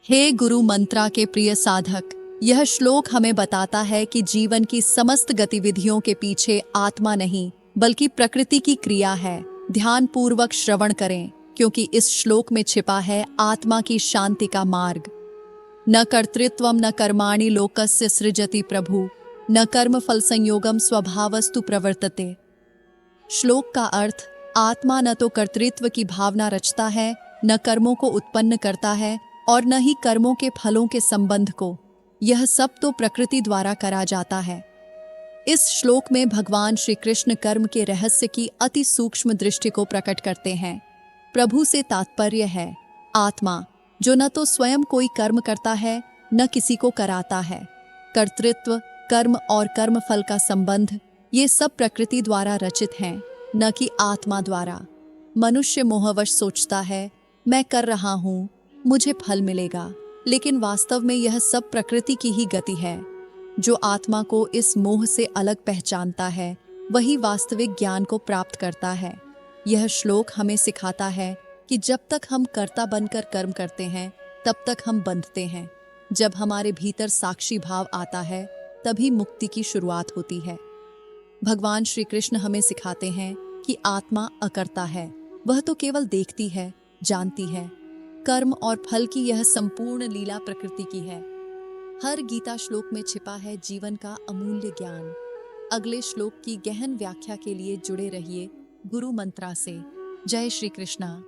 हे गुरु मंत्रा के प्रिय साधक, यह श्लोक हमें बताता है कि जीवन की समस्त गतिविधियों के पीछे आत्मा नहीं बल्कि प्रकृति की क्रिया है। ध्यान पूर्वक श्रवण करें, क्योंकि इस श्लोक में छिपा है आत्मा की शांति का मार्ग। न कर्तृत्वम न कर्माणि लोकस्य सृजति प्रभु, न कर्म फल संयोगम स्वभावस्तु प्रवर्तते। श्लोक का अर्थ, आत्मा न तो कर्तृत्व की भावना रचता है, न कर्मों को उत्पन्न करता है और न ही कर्मों के फलों के संबंध को। यह सब तो प्रकृति द्वारा करा जाता है। इस श्लोक में भगवान श्री कृष्ण कर्म के रहस्य की अति सूक्ष्म दृष्टि को प्रकट करते हैं। प्रभु से तात्पर्य है आत्मा, जो न तो स्वयं कोई कर्म करता है न किसी को कराता है। कर्तृत्व, कर्म और कर्म फल का संबंध, ये सब प्रकृति द्वारा रचित हैं, न कि आत्मा द्वारा। मनुष्य मोहवश सोचता है मैं कर रहा हूँ, मुझे फल मिलेगा, लेकिन वास्तव में यह सब प्रकृति की ही गति है। जो आत्मा को इस मोह से अलग पहचानता है, वही वास्तविक ज्ञान को प्राप्त करता है। यह श्लोक हमें सिखाता है कि जब तक हम कर्ता बनकर कर्म करते हैं, तब तक हम बंधते हैं। जब हमारे भीतर साक्षी भाव आता है, तभी मुक्ति की शुरुआत होती है। भगवान श्री कृष्ण हमें सिखाते हैं कि आत्मा अकर्ता है, वह तो केवल देखती है, जानती है। कर्म और फल की यह संपूर्ण लीला प्रकृति की है। हर गीता श्लोक में छिपा है जीवन का अमूल्य ज्ञान। अगले श्लोक की गहन व्याख्या के लिए जुड़े रहिए गुरु मंत्रा से। जय श्री कृष्णा।